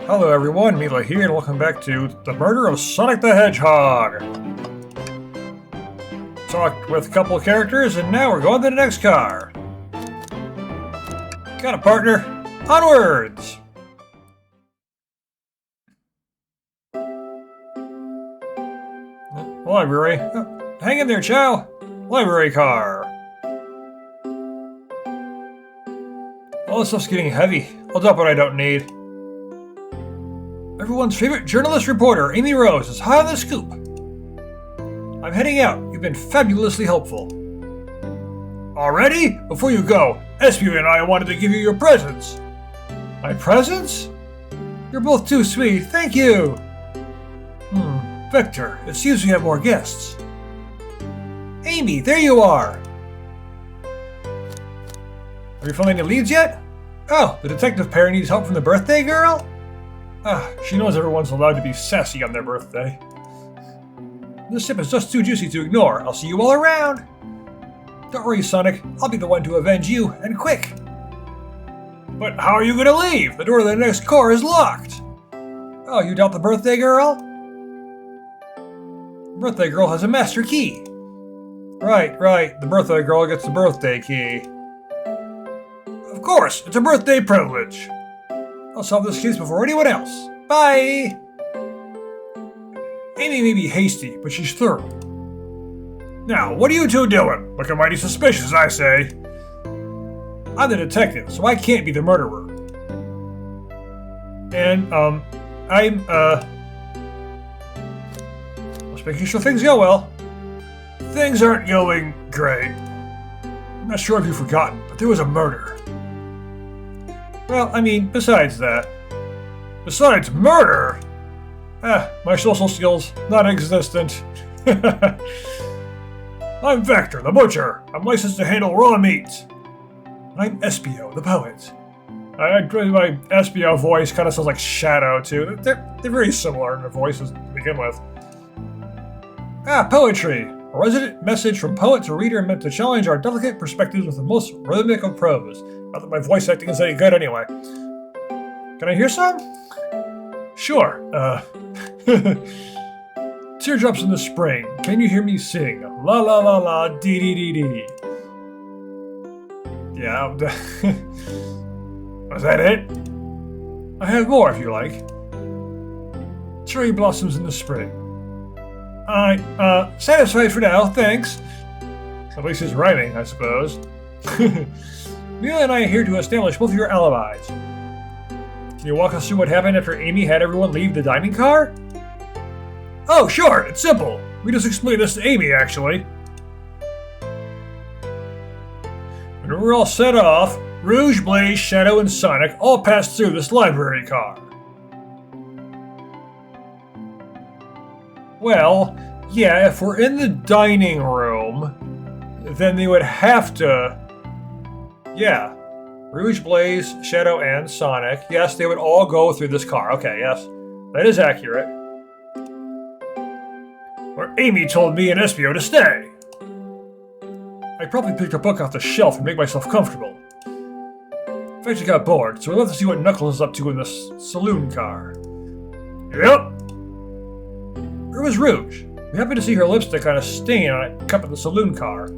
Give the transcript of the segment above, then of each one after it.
Hello everyone, Mila here, and welcome back to The Murder of Sonic the Hedgehog. Talked with a couple of characters, and now we're going to the next car. Got a partner. Onwards! Library. Hang in there, Chow. Library car. All this stuff's getting heavy. I'll dump what I don't need. Everyone's favorite journalist reporter, Amy Rose, is high on the scoop. I'm heading out. You've been fabulously helpful. Already? Before you go, Espio and I wanted to give you your presents. My presents? You're both too sweet. Thank you. Victor, it seems we have more guests. Amy, there you are. Have you found any leads yet? Oh, the detective pair needs help from the birthday girl? She knows everyone's allowed to be sassy on their birthday. This tip is just too juicy to ignore. I'll see you all around. Don't worry, Sonic. I'll be the one to avenge you, and quick. But how are you going to leave? The door to the next car is locked. Oh, you doubt the birthday girl? The birthday girl has a master key. Right. The birthday girl gets the birthday key. Of course, it's a birthday privilege. I'll solve this case before anyone else. Bye! Amy may be hasty, but she's thorough. Now, what are you two doing? Looking mighty suspicious, I say. I'm the detective, so I can't be the murderer. And, just making sure things go well. Things aren't going great. I'm not sure if you've forgotten, but there was a murder. Well, I mean, besides that. Besides murder? My social skills, non-existent. I'm Vector, the butcher. I'm licensed to handle raw meats. I'm Espio, the poet. My Espio voice kind of sounds like Shadow, too. They're very similar in their voices to begin with. Poetry. A resident message from poet to reader meant to challenge our delicate perspectives with the most rhythmic of prose. Not that my voice acting is any good anyway. Can I hear some? Sure. Teardrops in the spring. Can you hear me sing? La la la la, dee dee dee dee. Yeah. Was that it? I have more if you like. Cherry blossoms in the spring. Satisfied for now, thanks. At least it's rhyming, I suppose. Mila and I are here to establish both of your alibis. Can you walk us through what happened after Amy had everyone leave the dining car? Oh, sure, it's simple. We just explained this to Amy, actually. When we were all set off, Rouge, Blaze, Shadow, and Sonic all passed through this library car. Well, yeah, if we're in the dining room, then they would have to... Yeah. Rouge, Blaze, Shadow, and Sonic. Yes, they would all go through this car. Okay, yes. That is accurate. Where Amy told me and Espio to stay. I probably picked a book off the shelf and make myself comfortable. In fact, I got bored, so I'd love to see what Knuckles is up to in this saloon car. Yep. Where was Rouge? We happened to see her lipstick on a stain on a cup in the saloon car.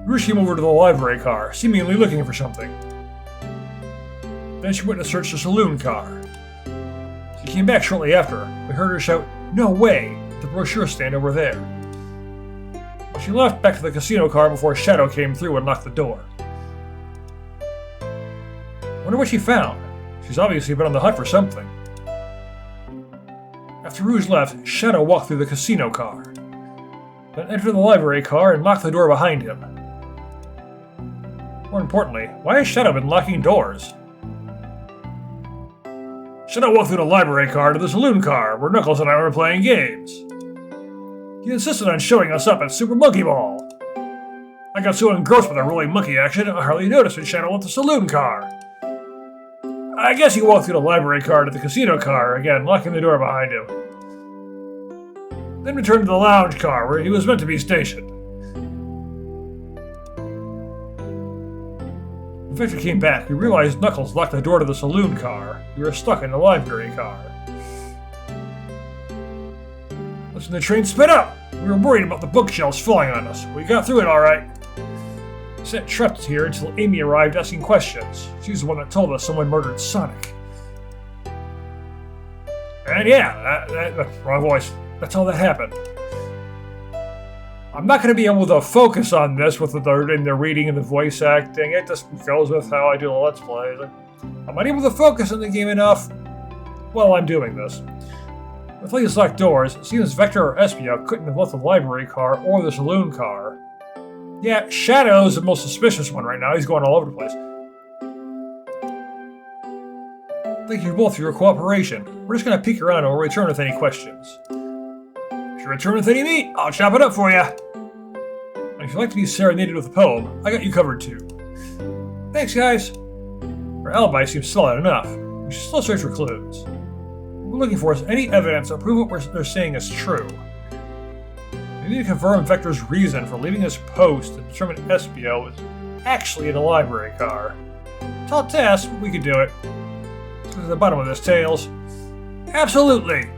Rouge came over to the library car, seemingly looking for something. Then she went to search the saloon car. She came back shortly after. We heard her shout, "No way!" at the brochure stand over there. Well, she left back to the casino car before Shadow came through and locked the door. Wonder what she found. She's obviously been on the hunt for something. After Rouge left, Shadow walked through the casino car, then entered the library car and locked the door behind him. More importantly, why has Shadow been locking doors? Shadow walked through the library car to the saloon car, where Knuckles and I were playing games. He insisted on showing us up at Super Monkey Ball. I got so engrossed with our rolling monkey action, I hardly noticed when Shadow left the saloon car. I guess he walked through the library car to the casino car, again locking the door behind him. Then returned to the lounge car, where he was meant to be stationed. When Victor came back, we realized Knuckles locked the door to the saloon car. We were stuck in the library car. Listen, the train sped up! We were worried about the bookshelves falling on us. We got through it alright. We sat trapped here until Amy arrived asking questions. She's the one that told us someone murdered Sonic. And yeah, wrong voice. That's how that happened. I'm not going to be able to focus on this with the reading and the voice acting. It just goes with how I do the Let's Plays. I'm not able to focus on the game enough while I'm doing this. With all these locked doors, it seems Vector or Espio couldn't have left the library car or the saloon car. Yeah, Shadow's the most suspicious one right now. He's going all over the place. Thank you both for your cooperation. We're just going to peek around and we'll return with any questions. If you return with any meat, I'll chop it up for you. And if you'd like to be serenaded with a poem, I got you covered too. Thanks, guys. Our alibi seems solid enough. We should still search for clues. What we're looking for is any evidence to prove what they're saying is true. We need to confirm Vector's reason for leaving his post and determine Espio is actually in a library car. Tall task, but we could do it. Let's go to the bottom of this, Tails. Absolutely!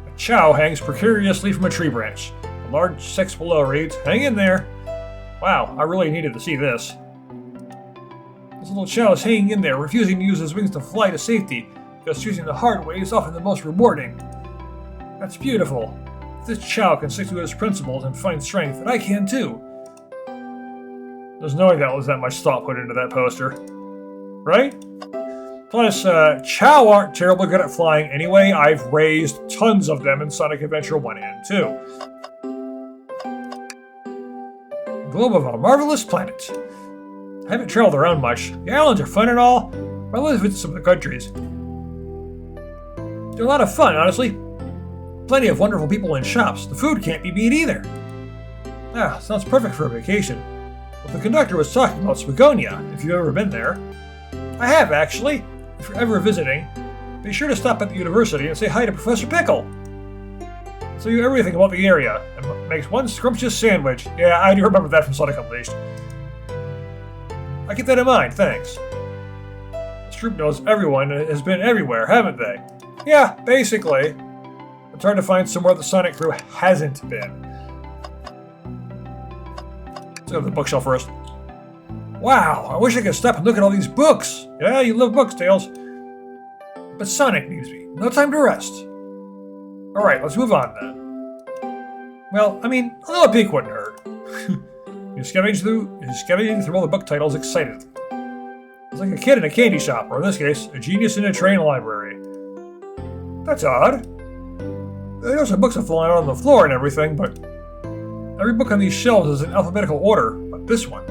A chow hangs precariously from a tree branch. A large text below reads, "Hang in there." Wow, I really needed to see this. This little chow is hanging in there, refusing to use his wings to fly to safety, because choosing the hard way is often the most rewarding. That's beautiful. If this chow can stick to his principles and find strength, then I can too. There's no way that was that much thought put into that poster. Right? Plus, chow aren't terribly good at flying anyway. I've raised tons of them in Sonic Adventure 1 and 2. Globe of a marvelous planet. I haven't traveled around much. The islands are fun and all, but I live in some of the countries. They're a lot of fun, honestly. Plenty of wonderful people and shops. The food can't be beat either. Ah, sounds perfect for a vacation. Well, the conductor was talking about Spagonia, if you've ever been there. I have, actually. If you're ever visiting, be sure to stop at the university and say hi to Professor Pickle. Tell you everything about the area, and makes one scrumptious sandwich. Yeah, I do remember that from Sonic Unleashed. I keep that in mind, thanks. This group knows everyone and has been everywhere, haven't they? Yeah, basically. It's hard to find somewhere the Sonic crew hasn't been. Let's go to the bookshelf first. Wow, I wish I could stop and look at all these books. Yeah, you love books, Tails. But Sonic needs me. No time to rest. Alright, let's move on then. Well, I mean, a little peek wouldn't hurt. You're scavenging through all the book titles excited. It's like a kid in a candy shop, or in this case, a genius in a train library. That's odd. I know some books have fallen out on the floor and everything, but every book on these shelves is in alphabetical order, but this one.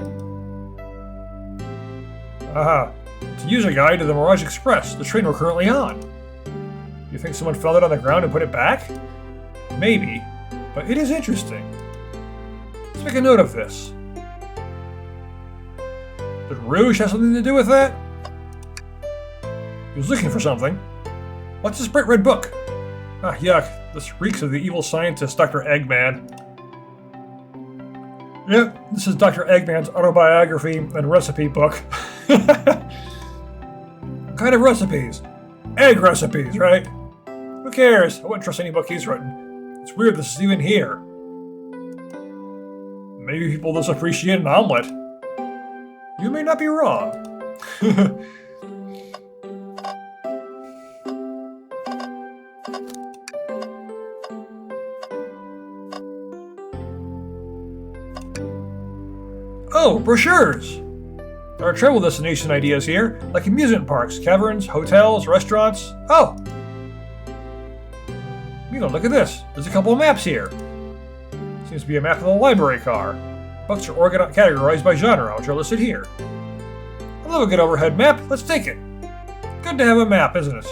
Aha, it's a user guide to the Mirage Express, the train we're currently on. Do you think someone fell it on the ground and put it back? Maybe, but it is interesting. Let's make a note of this. Did Rouge have something to do with that? He was looking for something. What's this bright red book? Ah, yuck. This reeks of the evil scientist, Dr. Eggman. Yep, this is Dr. Eggman's autobiography and recipe book. What kind of recipes? Egg recipes, right? Who cares? I wouldn't trust any book he's written. It's weird this is even here. Maybe people just appreciate an omelet. You may not be wrong. Oh, brochures! There are travel destination ideas here, like amusement parks, caverns, hotels, restaurants. Oh! Mila, look at this. There's a couple of maps here. Seems to be a map of the library car. Books are categorized by genre, which are listed here. I love a good overhead map. Let's take it. Good to have a map, isn't it?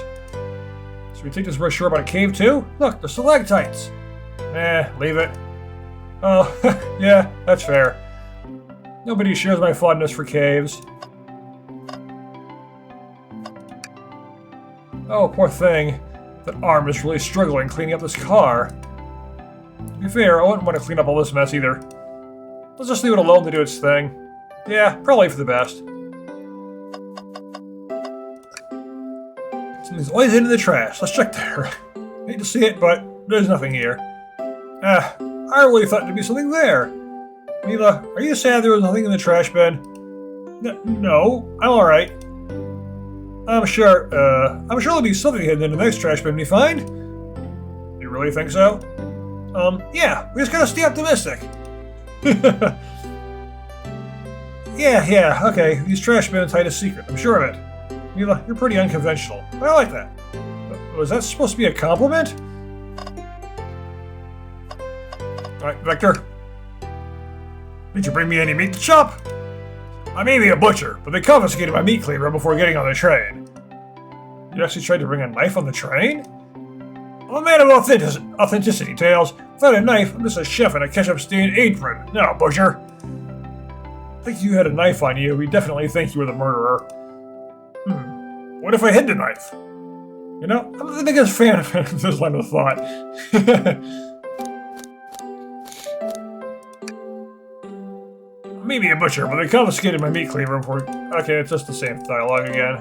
Should we take this brochure about a cave too? Look, the stalactites. Leave it. Oh, yeah, that's fair. Nobody shares my fondness for caves. Oh, poor thing. That arm is really struggling cleaning up this car. To be fair, I wouldn't want to clean up all this mess either. Let's just leave it alone to do its thing. Yeah, probably for the best. Something's always into the trash. Let's check there. Hate to see it, but there's nothing here. I really thought there'd be something there. Mila, are you sad there was nothing in the trash bin? No, I'm alright. I'm sure there'll be something hidden in the next trash bin we find. You really think so? Yeah, we just gotta stay optimistic. Yeah, okay, these trash bins hide a secret, I'm sure of it. Mila, you're pretty unconventional, but I like that. Was that supposed to be a compliment? Alright, Vector. Did you bring me any meat to chop? I may be a butcher, but they confiscated my meat cleaver before getting on the train. You actually tried to bring a knife on the train? I'm a man of authenticity, Tails. Without a knife, I'm just a chef in a ketchup-stained apron. No, butcher. I think if you had a knife on you, we'd definitely think you were the murderer. What if I hid the knife? You know, I'm the biggest fan of this line of thought. Maybe a butcher, but they confiscated my meat cleaver before... Okay, it's just the same dialogue again.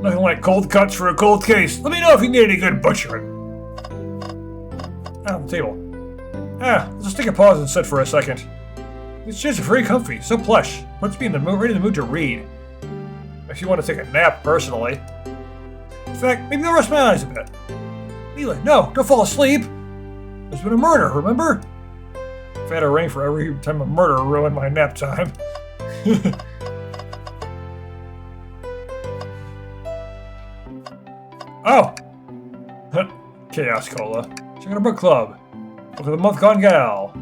Nothing like cold cuts for a cold case. Let me know if you need any good butchering. Ah, the table. Let's just take a pause and sit for a second. These chairs are very comfy, so plush. Puts me in the mood, right in the mood to read. If you want to take a nap, personally. In fact, maybe I'll rest my eyes a bit. Mila, no, don't fall asleep. There's been a murder, remember? I've had a ring for every time a murder ruined my nap time. Oh! Chaos Cola. Check out a book club. Book of the month gone gal.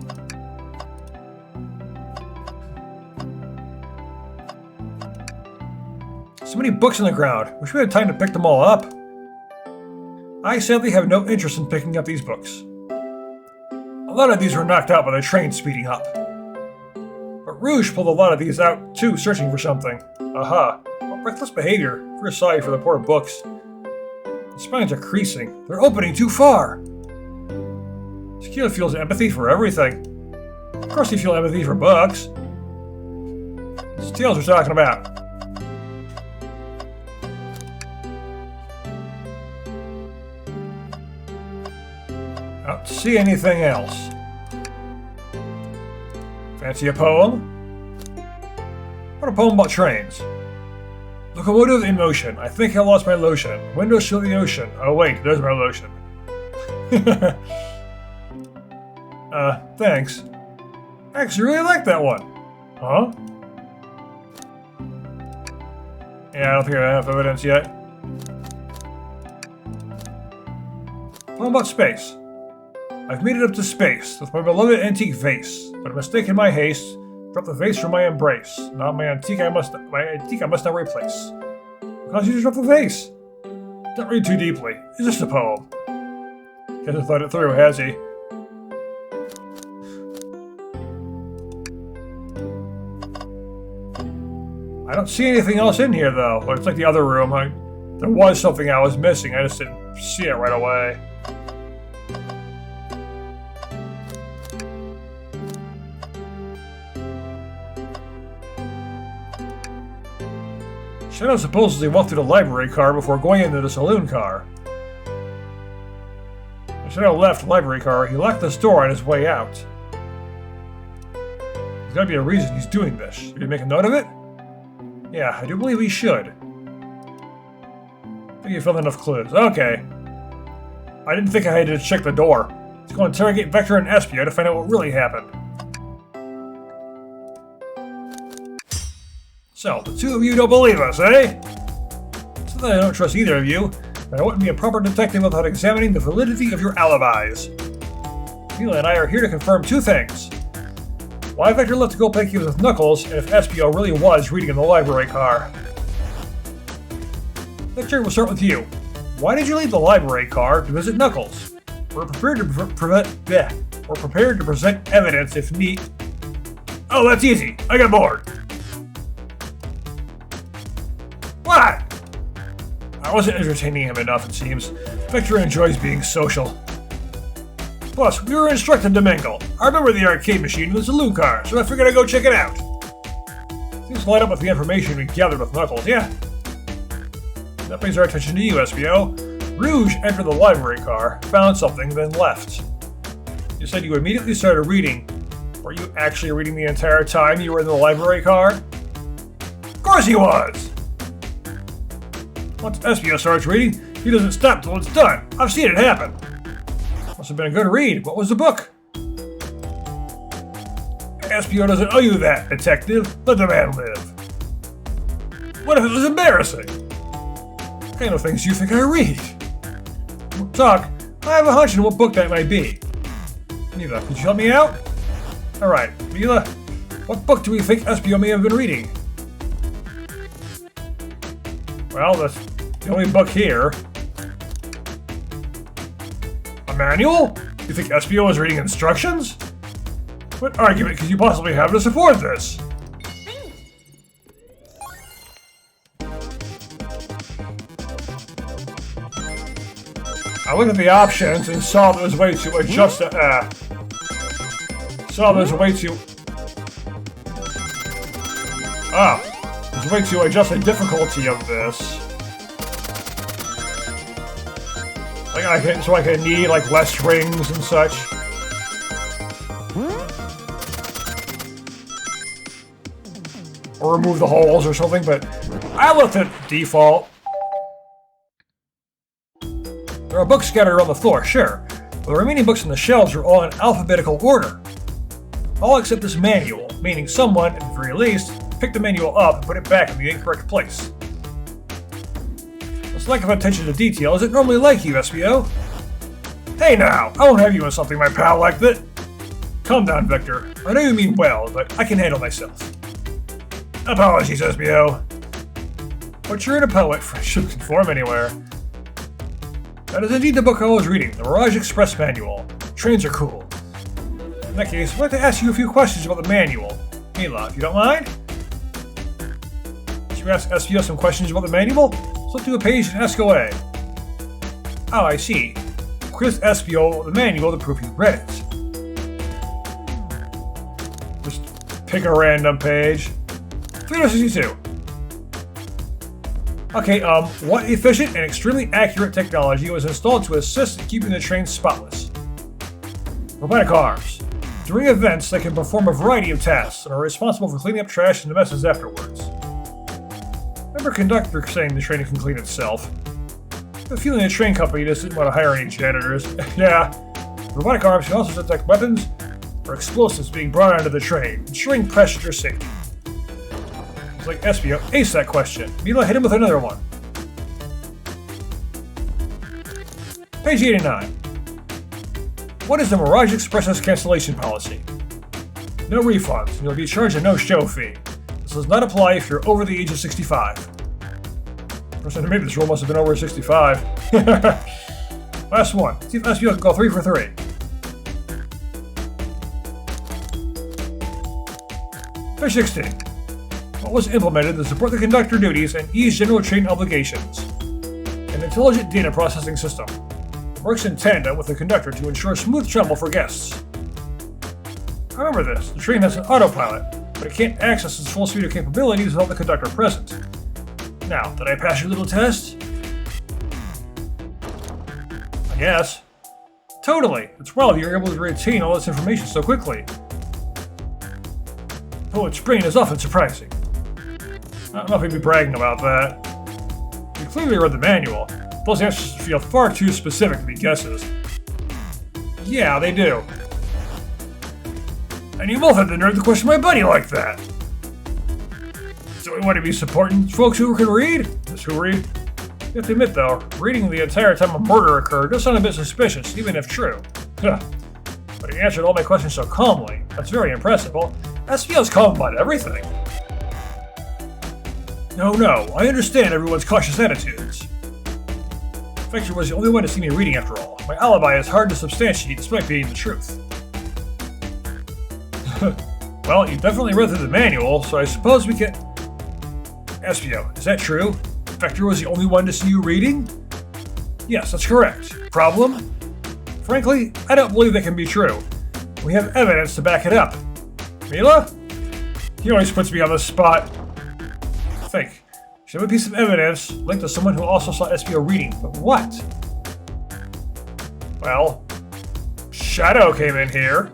So many books on the ground. Wish we had time to pick them all up. I sadly have no interest in picking up these books. A lot of these were knocked out by the train speeding up. But Rouge pulled a lot of these out too, searching for something. Aha. What reckless behavior. Feel sorry for the poor books. The spines are creasing. They're opening too far. Tequila feels empathy for everything. Of course you feel empathy for books. It's Tails we're talking about. I don't see anything else. Fancy a poem? What a poem about trains. Locomotive in motion. I think I lost my lotion. Windows show the ocean. Oh wait, there's my lotion. Thanks. I actually really like that one. Huh? Yeah, I don't think I have evidence yet. What about space? I've made it up to space with my beloved antique vase, but a mistake in my haste dropped the vase from my embrace. Now my antique I must now replace. Because you just dropped the vase. Don't read too deeply. It's just a poem. Hasn't thought it through, has he? I don't see anything else in here though. Well, it's like the other room. There was something I was missing. I just didn't see it right away. Shadow supposedly walked through the library car before going into the saloon car. When Shadow left the library car, he locked the door on his way out. There's gotta be a reason he's doing this. Should we make a note of it? Yeah, I do believe we should. I think you found enough clues. Okay. I didn't think I had to check the door. Let's go interrogate Vector and Espio to find out what really happened. So, the two of you don't believe us, eh? It's not that I don't trust either of you, but I wouldn't be a proper detective without examining the validity of your alibis. Mila and I are here to confirm two things. Why Vector left to go play games with Knuckles, and if Espio really was reading in the library car. Vector, we'll start with you. Why did you leave the library car to visit Knuckles? We're prepared to present evidence if need. Oh, that's easy. I got bored. What? I wasn't entertaining him enough, it seems. Vector enjoys being social. Plus, we were instructed to mingle. I remember the arcade machine and the saloon car, so I figured I'd go check it out. Seems to line up with the information we gathered with Knuckles, yeah? That brings our attention to you, SBO. Rouge entered the library car, found something, then left. You said you immediately started reading. Were you actually reading the entire time you were in the library car? Of course he was! Once SBO starts reading, he doesn't stop till it's done. I've seen it happen. Must have been a good read. What was the book? SBO doesn't owe you that, detective. Let the man live. What if it was embarrassing? What kind of things do you think I read? We'll talk. I have a hunch on what book that might be. Mila, could you help me out? Alright, Mila, what book do we think SBO may have been reading? Well, that's the only book here. A manual? You think SBO is reading instructions? What argument could you possibly have to support this? I looked at the options and saw there was a way to adjust the, there's a way to adjust the difficulty of this. Like I can need like less rings and such. Or remove the holes or something, but I left it default. There are books scattered around the floor, sure, but the remaining books on the shelves are all in alphabetical order. All except this manual, meaning someone, at the very least, picked the manual up and put it back in the incorrect place. This lack of attention to detail isn't normally like you, SBO. Hey now, I won't have you in something, my pal, like that. Calm down, Victor. I know you mean well, but I can handle myself. Apologies, SBO. But you're in a poet, friendship can form anywhere. That is indeed the book I was reading, the Mirage Express Manual. Trains are cool. In that case, I'd like to ask you a few questions about the manual. Mila, if you don't mind? Should we ask SBO some questions about the manual? Flip to a page and ask away. Oh, I see. Quiz SBO the manual to prove you read it. Just pick a random page. 362. Okay, what efficient and extremely accurate technology was installed to assist in keeping the train spotless? Robotic arms. During events, they can perform a variety of tasks and are responsible for cleaning up trash and the messes afterwards. Remember conductor saying the train can clean itself. The feeling the train company just didn't want to hire any janitors. Yeah. Robotic arms can also detect weapons or explosives being brought onto the train, ensuring passenger safety. Like SBO, ace that question. Mila, hit him with another one. Page 89. What is the Mirage Express's cancellation policy? No refunds, and you'll be charged a no-show fee. This does not apply if you're over the age of 65. Person maybe this rule must have been over 65. Last one. See if SBO can go 3 for 3. Page 16. What was implemented to support the conductor duties and ease general train obligations? An intelligent data processing system. It works in tandem with the conductor to ensure smooth travel for guests. I remember this. The train has an autopilot, but it can't access its full suite of capabilities without the conductor present. Now, did I pass your little test? I guess. Totally. It's wild you're able to retain all this information so quickly. Poet's brain is often surprising. I don't know if he'd be bragging about that. You clearly read the manual. Those answers feel far too specific to be guesses. Yeah, they do. And you both had the nerve to question my buddy like that. So we want to be supporting folks who can read? Just who read? You have to admit though, reading the entire time a murder occurred does sound a bit suspicious, even if true. But he answered all my questions so calmly. That's very impressive. Well, SBO's calm about everything. No, I understand everyone's cautious attitudes. Victor was the only one to see me reading after all. My alibi is hard to substantiate despite being the truth. Well, you definitely read through the manual, so I suppose we can... SBO, is that true? Victor was the only one to see you reading? Yes, that's correct. Problem? Frankly, I don't believe that can be true. We have evidence to back it up. Mila? He always puts me on the spot. Think. Should have a piece of evidence linked to someone who also saw SBO reading, but what? Well, Shadow came in here.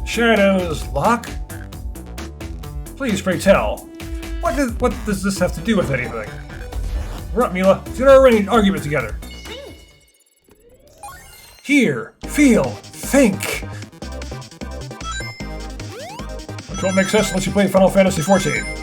Shadow's lock? Please, pray tell. What does this have to do with anything? We're up, Mila. Let's get our argument together. Hear, feel, think. Which won't make sense unless you play Final Fantasy XIV.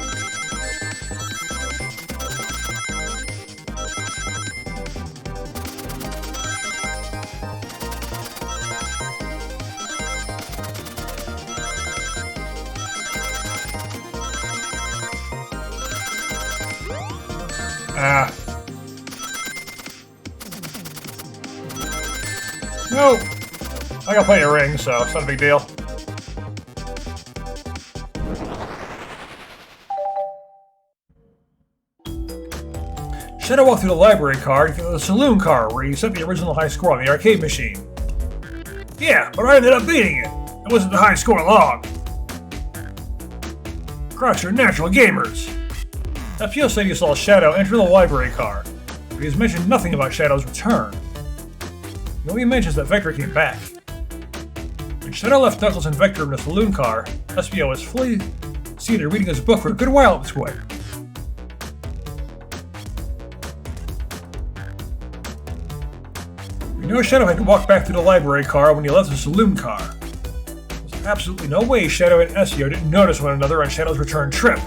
No! I got plenty of rings, so it's not a big deal. Shadow walked through the library car to get to the saloon car where he set the original high score on the arcade machine. Yeah, but I ended up beating it. It wasn't the high score long. Crocs are natural gamers. FPO said he saw Shadow enter the library car, but he has mentioned nothing about Shadow's return. He only mentions that Vector came back. When Shadow left Knuckles and Vector in the saloon car, SBO was fully seated reading his book for a good while this way. We know Shadow had to walk back to the library car when he left the saloon car. There's absolutely no way Shadow and SBO didn't notice one another on Shadow's return trip.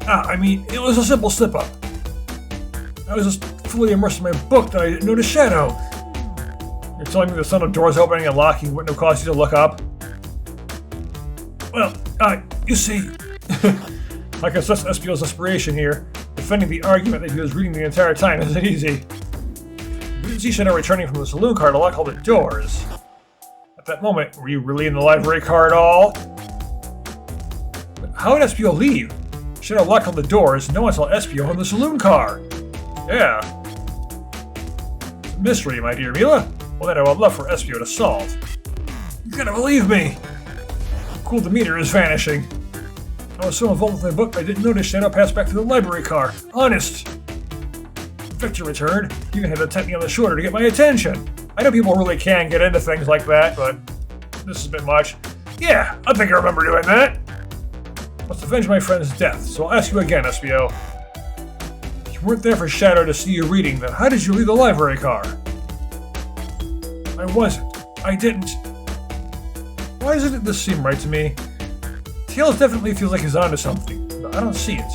I mean, it was a simple slip-up. I was just fully immersed in my book that I didn't notice Shadow. You're telling me the sound of doors opening and locking wouldn't have caused you to look up? Well, you see... I can sense SBO's desperation here. Defending the argument that he was reading the entire time isn't easy. You didn't see Shadow returning from the saloon car to lock all the doors. At that moment, were you really in the library car at all? But how did SBO leave? Shadow locked all the doors, no one saw SBO in the saloon car. Yeah. It's a mystery, my dear Mila. Well, that I would love for SBO to solve. You gotta believe me! Cool, the meter is vanishing. I was so involved with my book I didn't notice Shadow passed back to the library car. Honest! Victor returned. You even had to tap me on the shoulder to get my attention. I know people really can get into things like that, but this is a bit much. Yeah, I think I remember doing that. Must avenge my friend's death, so I'll ask you again, SBO. You weren't there for Shadow to see you reading, then how did you leave the library car? I wasn't. I didn't. Why doesn't this seem right to me? Tails definitely feels like he's onto something, but I don't see it.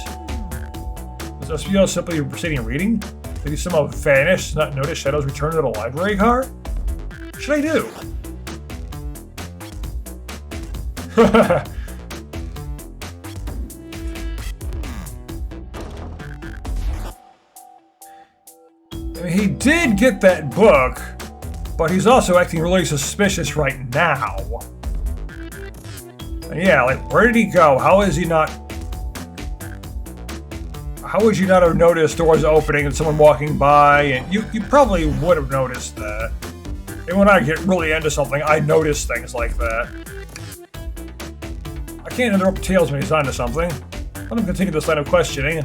Was SBO simply proceeding reading? Did he somehow vanish, not notice Shadow's return to the library car? What should I do? I mean, he did get that book, but he's also acting really suspicious right now. And yeah, like, where did he go? How is he not... How would you not have noticed doors opening and someone walking by? And you probably would have noticed that. And when I get really into something, I notice things like that. I can't interrupt Tails when he's onto something. Let him continue this line of questioning.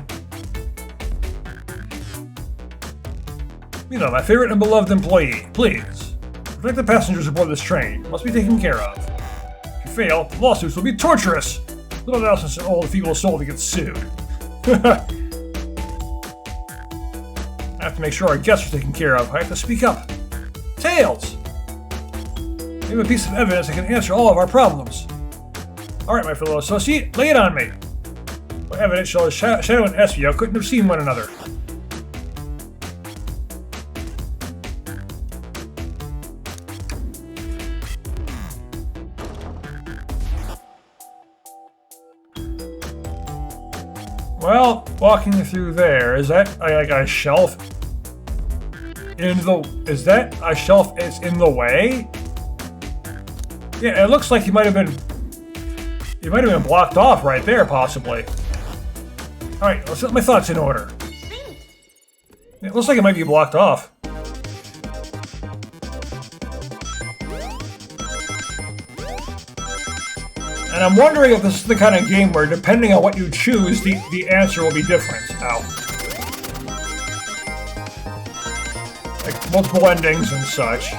You know, my favorite and beloved employee, please. Protect the passengers aboard this train. It must be taken care of. If you fail, the lawsuits will be torturous. Little else is an old feeble soul to get sued. I have to make sure our guests are taken care of. I have to speak up. Tails! We have a piece of evidence that can answer all of our problems. Alright, my fellow associate, lay it on me. What evidence shows Shadow and SBO couldn't have seen one another? Well, walking through there, is that like a shelf in the... Is that a shelf is in the way? Yeah, it looks like he might have been... He might have been blocked off right there, possibly. Alright, let's get my thoughts in order. It looks like it might be blocked off. And I'm wondering if this is the kind of game where, depending on what you choose, the answer will be different. Ow. Like multiple endings and such.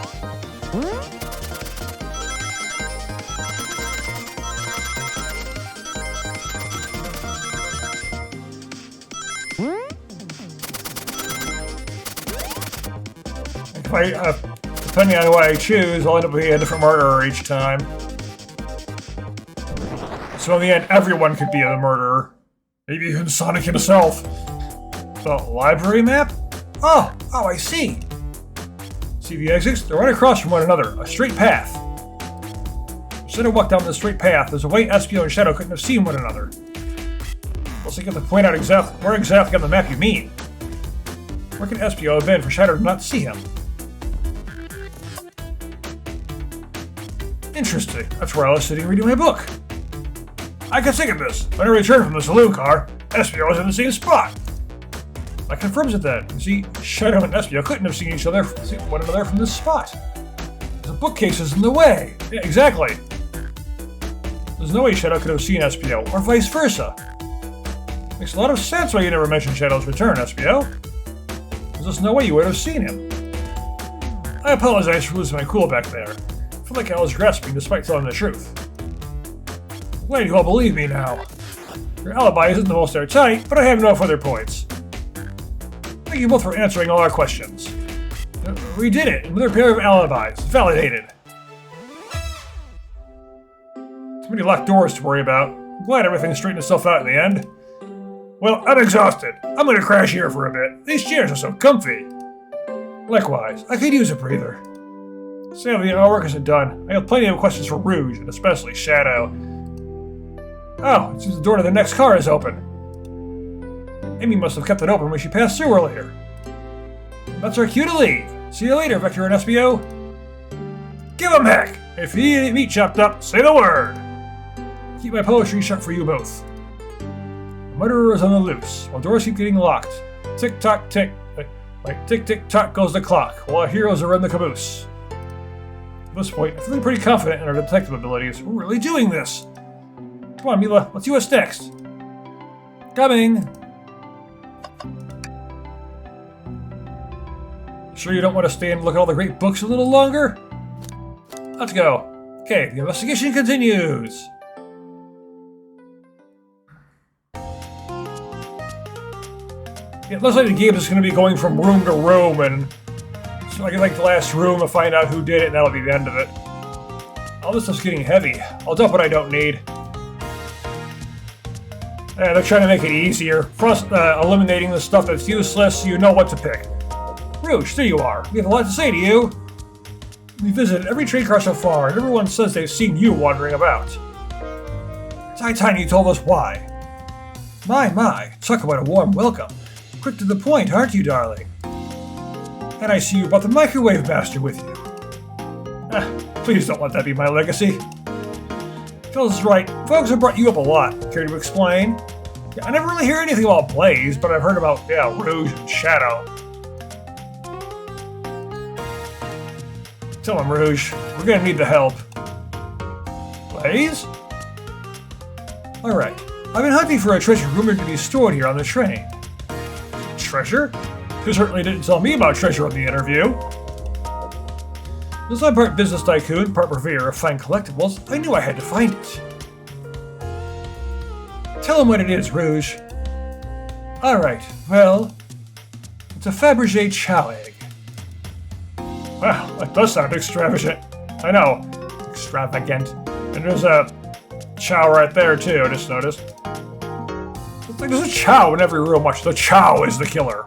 If I, depending on what I choose, I'll end up being a different murderer each time. So in the end, everyone could be a murderer. Maybe even Sonic himself. So, library map? Oh, I see. See the exits? They're right across from one another. A straight path. Instead of walk down the straight path, there's a way Espio and Shadow couldn't have seen one another. Plus, you get to point out where exactly on the map you mean. Where could Espio have been for Shadow to not see him? Interesting. That's where I was sitting reading my book. I can think of this. When I returned from the saloon car, Espio was in the same spot. That confirms it then. You see, Shadow and Espio couldn't have seen one another from this spot. The bookcase is in the way. Yeah, exactly. There's no way Shadow could have seen Espio, or vice versa. Makes a lot of sense why you never mentioned Shadow's return, Espio. There's just no way you would have seen him. I apologize for losing my cool back there. I feel like I was grasping despite telling the truth. I'm glad you all believe me now. Your alibi isn't the most airtight, but I have no further points. Thank you both for answering all our questions. We did it, another pair of alibis. Validated. Too many locked doors to worry about. I'm glad everything straightened itself out in the end. Well, I'm exhausted. I'm gonna crash here for a bit. These chairs are so comfy. Likewise, I could use a breather. Sadly, our work isn't done. I have plenty of questions for Rouge, and especially Shadow. Oh, it seems the door to the next car is open. Amy must have kept it open when she passed through earlier. That's our cue to leave. See you later, Vector and Espio. Give him heck! If you eat meat chopped up, say the word! Keep my poetry sharp for you both. The murderer is on the loose, while doors keep getting locked. Tick-tock, tick. Like tick-tick-tock goes the clock, while our heroes are in the caboose. At this point, I'm feeling pretty confident in our detective abilities. We're really doing this! Come on, Mila, let's see what's next. Coming! Sure you don't want to stay and look at all the great books a little longer? Let's go. Okay, the investigation continues. It looks like the game is going to be going from room to room, and so I can like the last room and find out who did it, and that'll be the end of it. All this stuff's getting heavy. I'll dump what I don't need. They're trying to make it easier. Plus, eliminating the stuff that's useless so you know what to pick. Rouge, there you are. We have a lot to say to you. We visited every train car so far, and everyone says they've seen you wandering about. It's high time you told us why. My, talk about a warm welcome. Quick to the point, aren't you, darling? And I see you brought the Microwave Master with you. Please don't let that be my legacy. Phil's right. Folks have brought you up a lot. Care to explain? Yeah, I never really hear anything about Blaze, but I've heard about, Rouge and Shadow. Tell him, Rouge. We're gonna need the help. Blaze? Alright. I've been hunting for a treasure rumored to be stored here on the train. Treasure? You certainly didn't tell me about treasure on the interview. As I'm part business tycoon, part purveyor of fine collectibles, I knew I had to find it. Tell him what it is, Rouge. Alright, well, it's a Fabergé chow egg. Wow, that does sound extravagant. I know, extravagant. And there's a chow right there too, I just noticed. It's like there's a chow in every room, watch the chow is the killer.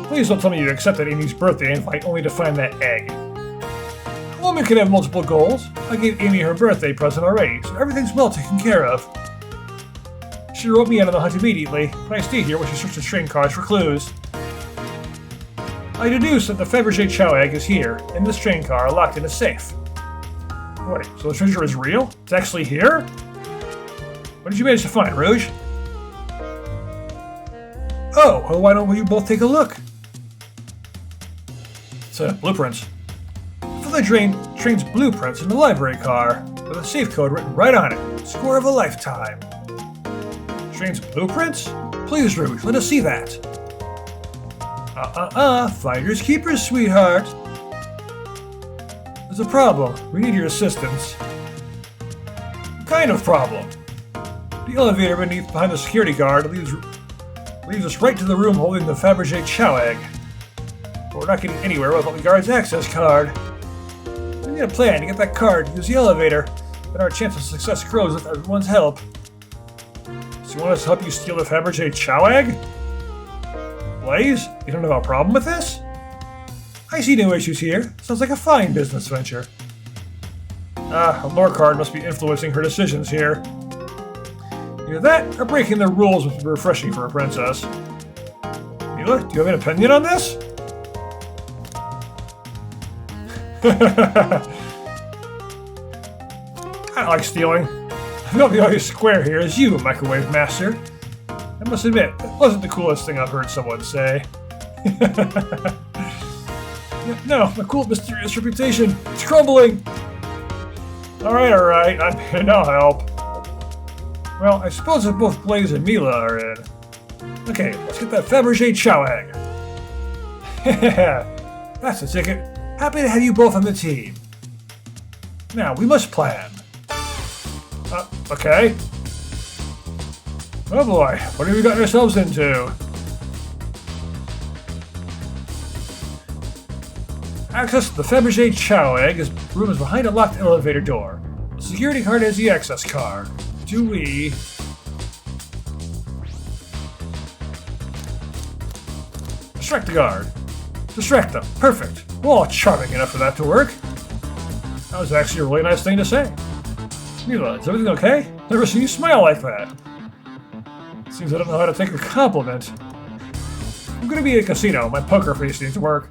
Please don't tell me you accepted Amy's birthday invite only to find that egg. A woman can have multiple goals. I gave Amy her birthday present already, so everything's well taken care of. She wrote me out on the hunt immediately, but I stayed here while she searched train cars for clues. I deduce that the Fabergé chow egg is here, in this train car, locked in a safe. Wait, so the treasure is real? It's actually here? What did you manage to find, Rouge? Oh, well, why don't you both take a look? It's blueprints. For the train's blueprints in the library car. with a safe code written right on it. Score of a lifetime. Strange blueprints? Please, Rouge, let us see that. Finders keepers, sweetheart. There's a problem. We need your assistance. What kind of problem? The elevator behind the security guard leads us right to the room holding the Fabergé Chow egg. But we're not getting anywhere without the guard's access card. We need a plan to get that card to use the elevator, and our chance of success grows with everyone's help. So you want us to help you steal the Fabergé Chow egg? Blaze, you don't have a problem with this? I see no issues here. Sounds like a fine business venture. A lore card must be influencing her decisions here. Either that, or breaking the rules would be refreshing for a princess. Mila, do you have an opinion on this? I don't like stealing. The only square here is you, Microwave Master. I must admit, it wasn't the coolest thing I've heard someone say. No, my cool, mysterious reputation, it's crumbling! Alright, I'm here to help. Well, I suppose if both Blaze and Mila are in. Okay, let's get that Fabergé Chow egg. That's the ticket. Happy to have you both on the team. Now, we must plan. Okay. Oh boy, what have we gotten ourselves into? Access to the Fabergé Chow egg room is behind a locked elevator door. The security card has the access card. Do we... Distract the guard. Distract them. Perfect. Well, charming enough for that to work. That was actually a really nice thing to say. Mila, is everything okay? Never seen you smile like that. Seems I don't know how to take a compliment. I'm gonna be at a casino. My poker face needs to work.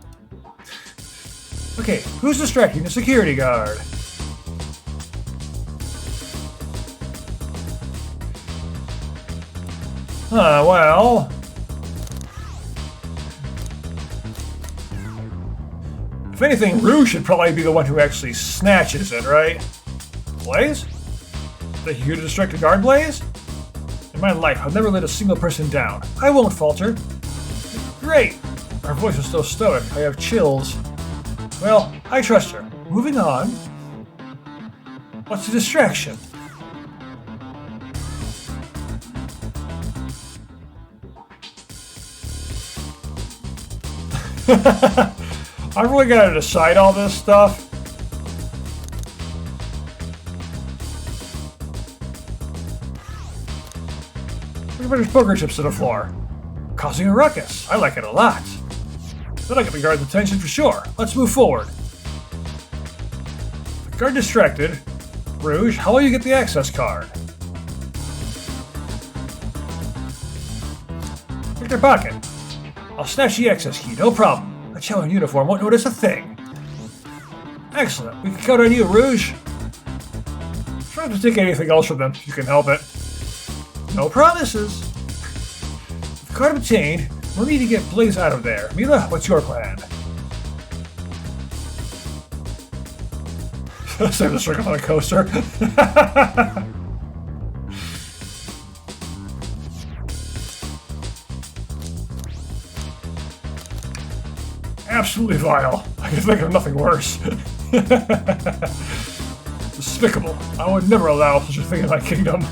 Okay, who's distracting the security guard? Well... If anything, Rouge should probably be the one who actually snatches it, right? Blaze? Think you could distract a guard, Blaze? In my life, I've never let a single person down. I won't falter. Great! Her voice was so stoic, I have chills. Well, I trust her. Moving on. What's the distraction? I've really got to decide all this stuff. Look at there's poker chips to the floor. Causing a ruckus. I like it a lot. That'll get the guard's attention for sure. Let's move forward. The guard distracted. Rouge, how will you get the access card? Check their pocket. I'll snatch the access key, no problem. A Chow in uniform won't notice a thing. Excellent. We can count on you, Rouge. Try not to take anything else from them if you can help it. No promises. With the card obtained, we'll need to get Blaze out of there. Mila, what's your plan? Save the circle on a coaster. Absolutely vile. I can think of nothing worse. Despicable. I would never allow such a thing in my kingdom.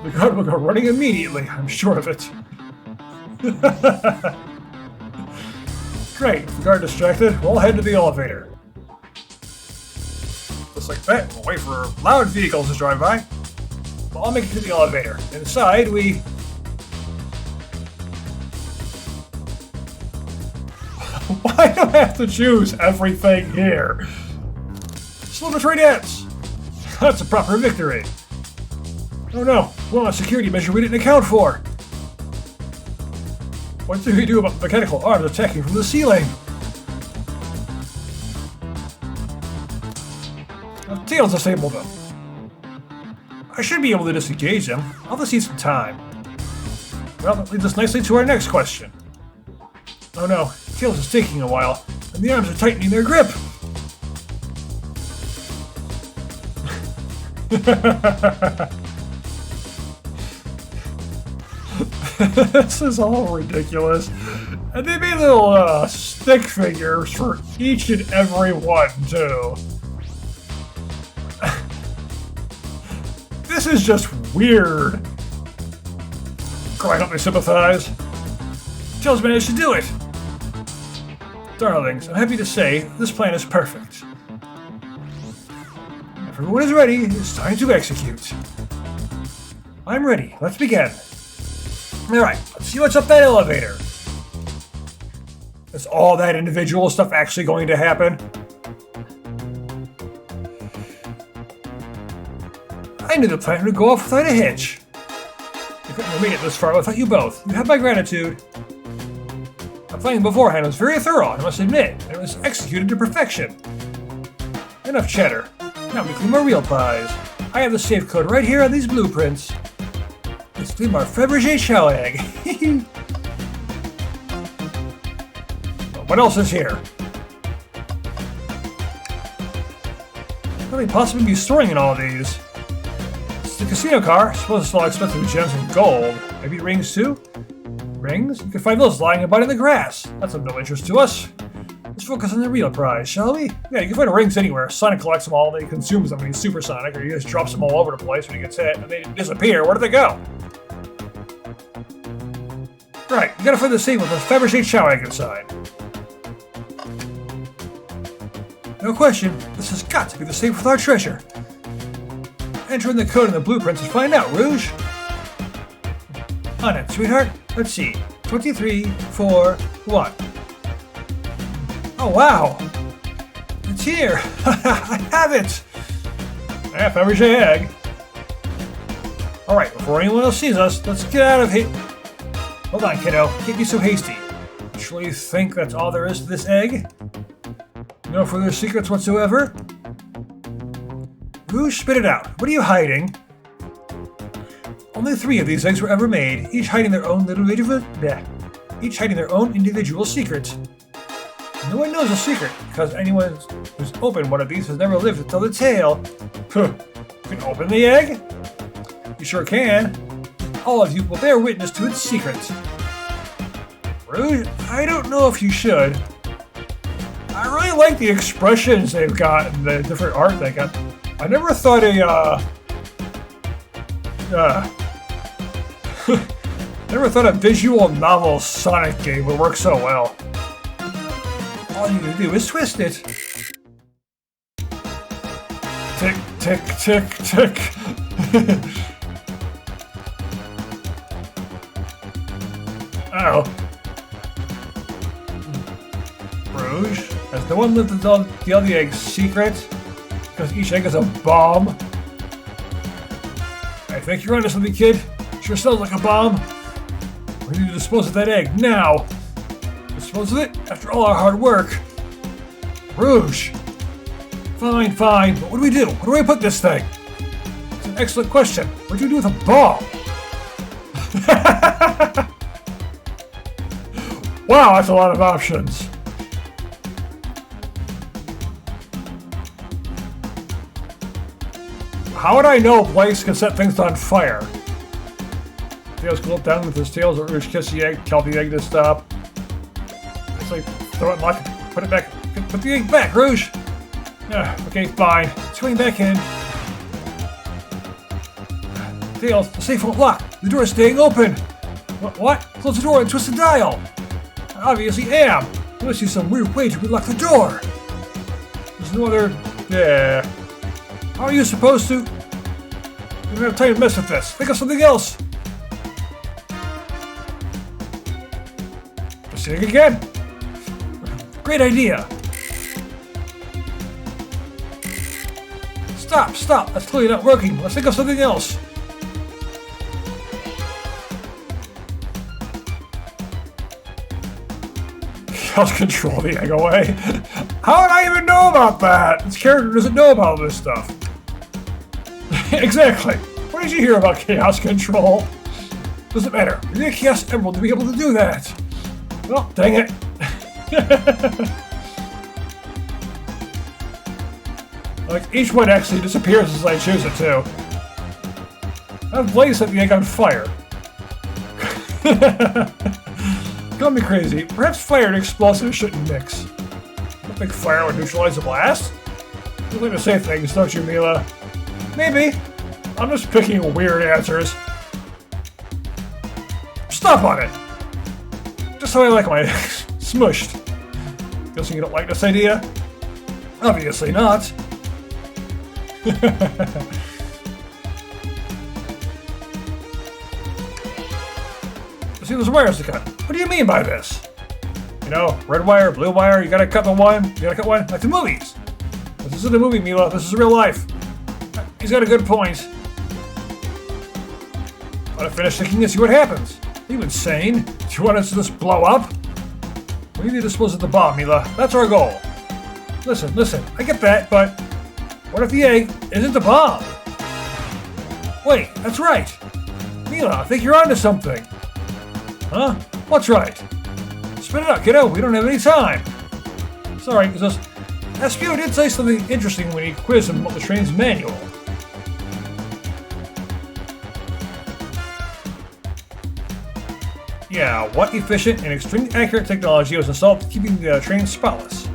The guard will go running immediately, I'm sure of it. Great, with the guard distracted, we'll head to the elevator. Just like that, we'll wait for loud vehicles to drive by. Well, I'll make it to the elevator. Inside, we... Why do I have to choose everything here? Celebratory dance! That's a proper victory. Oh no, well, a security measure we didn't account for. What do we do about the mechanical arms attacking from the ceiling? Tails disabled them. I should be able to disengage them. I'll just need some time. Well, that leads us nicely to our next question. Oh no, Tails is taking a while, and the arms are tightening their grip. This is all ridiculous. And they made little stick figures for each and every one, too. This is just weird. Can't help me sympathize. Tails managed to do it. Darlings, I'm happy to say this plan is perfect. If everyone is ready, it's time to execute. I'm ready. Let's begin. Alright, let's see what's up that elevator. Is all that individual stuff actually going to happen? I knew the plan would go off without a hitch. I couldn't have made it this far without you both. You have my gratitude. The plan beforehand was very thorough, I must admit, and it was executed to perfection. Enough chatter. Now we clean our real pies. I have the safe code right here on these blueprints. Let's clean our Fabergé chow egg. What else is here? What could they possibly be storing in all of these? It's the casino car. I suppose it's all expensive gems and gold. Maybe rings too? Rings? You can find those lying about in the grass. That's of no interest to us. Let's focus on the real prize, shall we? Yeah, you can find rings anywhere. Sonic collects them all, and he consumes them when he's supersonic, or he just drops them all over the place when he gets hit, and they disappear. Where do they go? Right, you gotta find the safe with the Fabergé chow egg inside. No question, this has got to be the safe with our treasure. Enter in the code in the blueprints and find out, Rouge. On it, sweetheart. Let's see. 2341. Oh, wow. It's here. I have it. Yeah, Fabergé egg. Alright, before anyone else sees us, let's get out of here. Hold on, kiddo. Can't be so hasty. You truly think that's all there is to this egg? No further secrets whatsoever? Rouge, spit it out. What are you hiding? Only 3 of these eggs were ever made, each hiding their own individual secret. No one knows a secret, because anyone who's opened one of these has never lived to tell the tale. You can open the egg? You sure can. All of you will bear witness to its secret. Rouge, I don't know if you should. I really like the expressions they've got and the different art they got. I never thought a visual novel Sonic game would work so well. All you do is twist it. Tick, tick, tick, tick. Oh. Rouge, has no one lived to tell the egg's secret? Because each egg is a bomb? I think you're onto something, kid. Sure sounds like a bomb. We need to dispose of that egg, now! Dispose of it after all our hard work. Rouge! Fine, fine, but what do we do? Where do I put this thing? It's an excellent question. What do you do with a bomb? Wow, that's a lot of options. How would I know Blaze can set things on fire? Tails can look down with his tails, or Rouge kiss the egg, tell the egg to stop. It's like, throw it and lock it, put it back, put the egg back, Rouge! Yeah, okay, fine. It's going back in. Tails, the safe won't lock. The door is staying open. What? Close the door and twist the dial. I obviously am. There must be some weird way to relock the door. There's no other... Yeah. How are you supposed to... We don't have time to mess with this. Think of something else. Proceeding again. Great idea. Stop. That's clearly not working. Let's think of something else. Chaos control the egg away. How would I even know about that? This character doesn't know about this stuff. Exactly. What did you hear about chaos control? Doesn't matter. You need a chaos emerald to be able to do that. Well, dang it. Like, each one actually disappears as I choose it, too. I've blazed set the egg on fire. Call me crazy. Perhaps fire and explosives shouldn't mix. I think fire would neutralize the blast? You like to say things, don't you, Mila? Maybe. I'm just picking weird answers. Stop on it! Just how I like my eggs. Smushed. Guessing you don't like this idea? Obviously not. See, there's wires to cut. What do you mean by this? You know, red wire, blue wire, you gotta cut the one, you gotta cut one, like the movies. This isn't a movie, Mila, this is real life. He's got a good point. Want to finish thinking and see what happens? Are you insane? Do you want us to just blow up? We need to dispose of the bomb, Mila. That's our goal. Listen, I get that, but what if the egg isn't the bomb? Wait, that's right. Mila, I think you're onto something. Huh? What's right? Spit it out, kiddo. We don't have any time. Sorry, because Espio did say something interesting when he quizzed him about the train's manual. Yeah, what efficient and extremely accurate technology was installed to keeping the train spotless?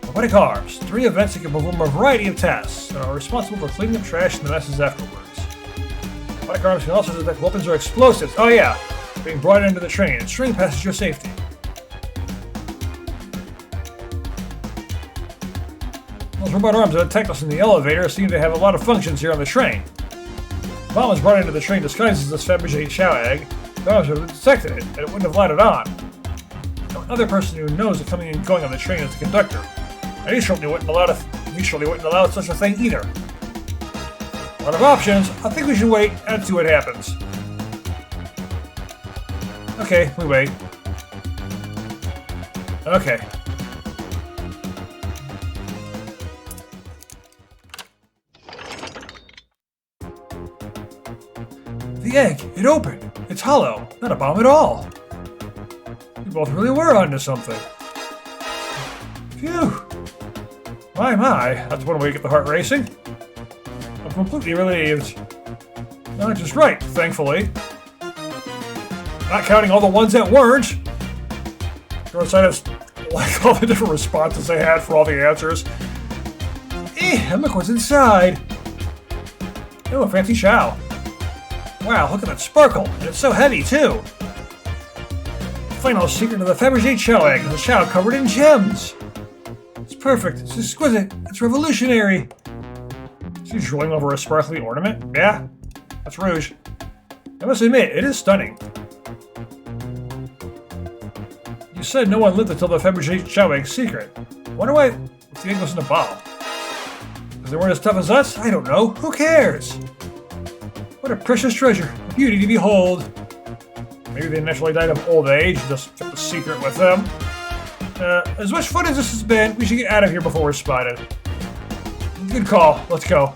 Robotic arms. 3 events that can perform a variety of tasks and are responsible for cleaning up trash and the messes afterwards. Robotic arms can also detect weapons or explosives. Oh yeah, being brought into the train, ensuring passenger safety. Those robot arms that attacked us in the elevator seem to have a lot of functions here on the train. The bomb was brought into the train disguised as this Fabergé Chow egg. The arms would have detected it, and it wouldn't have let it on. Now, another person who knows the coming and going on the train is the conductor. And he surely wouldn't allow such a thing either. A lot of options. I think we should wait and see what happens. Okay, we wait. Okay. The egg, it opened. It's hollow, not a bomb at all. We both really were onto something. Phew. My, that's one way to get the heart racing. I'm completely relieved. Not just right, thankfully. Not counting all the ones that weren't. Of course, I just like all the different responses they had for all the answers. And look what's inside. Oh, a fancy chow. Wow, look at that sparkle, and it's so heavy, too. The final secret of the Fabergé Chow egg is a chow covered in gems. It's perfect, it's exquisite, it's revolutionary. Is he drooling over a sparkly ornament? Yeah, that's Rouge. I must admit, it is stunning. You said no one lived to tell the Fabergé Chow egg's secret. Wonder why if the egg wasn't a bomb? Because they weren't as tough as us? I don't know. Who cares? What a precious treasure, a beauty to behold. Maybe they naturally died of old age, just kept the secret with them. As much fun as this has been, we should get out of here before we're spotted. Good call, let's go.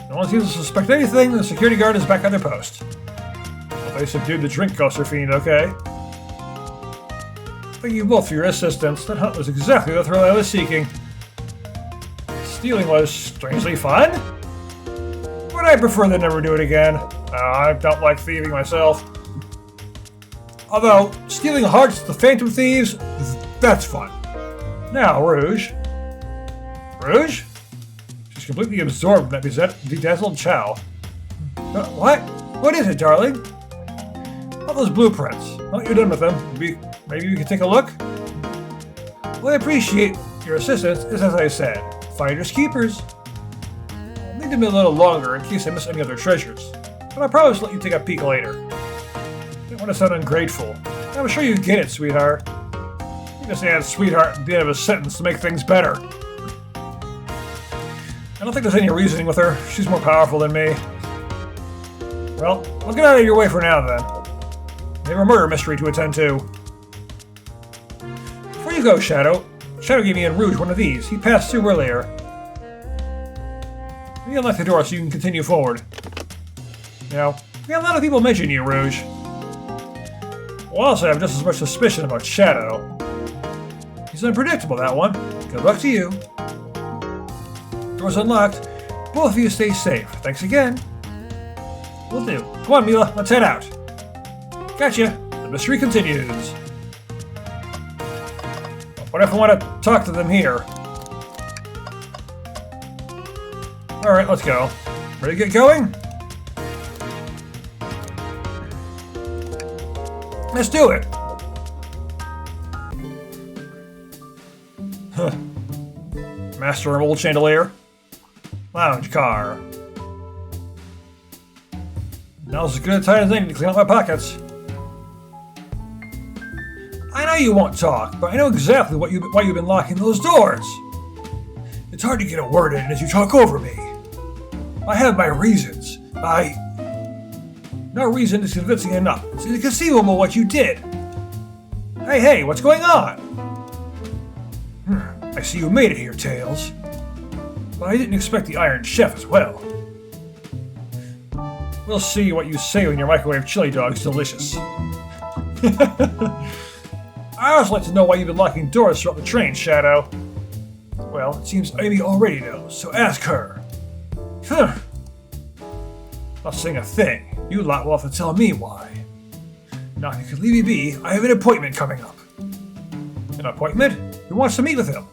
No one seems to suspect anything, the security guard is back on their post. Well, they subdued the drink coaster fiend, okay? Thank you both for your assistance. That hunt was exactly the thrill I was seeking. Stealing was strangely fun, but I prefer to never do it again. I don't like thieving myself. Although, stealing hearts to the Phantom Thieves, that's fun. Now, Rouge. Rouge? She's completely absorbed in that bedazzled chow. What? What is it, darling? All those blueprints. Now that you're done with them, maybe we can take a look? Well, I appreciate your assistance, as I said. Finders keepers. I'll need them a little longer in case I miss any other treasures. But I promise to let you take a peek later. I don't want to sound ungrateful. I'm sure you get it, sweetheart. You just add sweetheart at the end of a sentence to make things better. I don't think there's any reasoning with her. She's more powerful than me. Well, let's get out of your way for now, then. We have a murder mystery to attend to. Before you go, Shadow. Shadow gave me and Rouge one of these. He passed through earlier. We unlock the door so you can continue forward. Now, we had a lot of people mention you, Rouge. Well, honestly, I have just as much suspicion about Shadow. He's unpredictable, that one. Good luck to you. Door's unlocked. Both of you stay safe. Thanks again. Will do. Come on, Mila, let's head out. Gotcha. The mystery continues. What if I want to talk to them here? Alright, let's go. Ready to get going? Let's do it! Huh. Master of old chandelier. Lounge car. Now's as good a time as any to clean out my pockets. I know you won't talk, but I know exactly why you've been locking those doors. It's hard to get a word in as you talk over me. I have my reasons. No reason is convincing enough. It's inconceivable what you did. Hey, what's going on? I see you made it here, Tails. But I didn't expect the Iron Chef as well. We'll see what you say when your microwave chili dog's delicious. I always like to know why you've been locking doors throughout the train, Shadow. Well, it seems Amy already knows, so ask her. Not saying a thing. You lot will have to tell me why. Now, if you could leave me be, I have an appointment coming up. An appointment? Who wants to meet with him?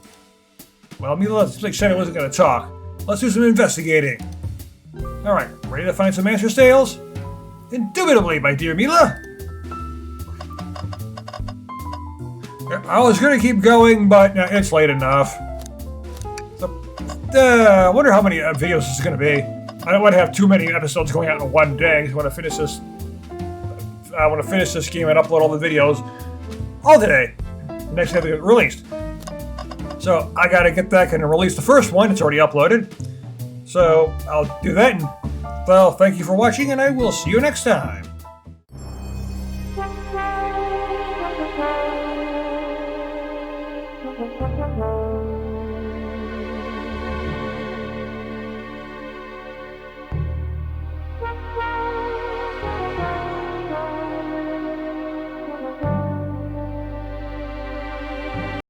Well, Mila, it's like Shadow wasn't going to talk. Let's do some investigating. Alright, ready to find some answers, Tails? Indubitably, my dear Mila! I was going to keep going, but it's late enough. So, I wonder how many videos this is going to be. I don't want to have too many episodes going out in one day. I want to finish this. I want to finish this game and upload all the videos all today. Next time they get released. So I got to get back and release the first one. It's already uploaded. So I'll do that. And, well, thank you for watching, and I will see you next time.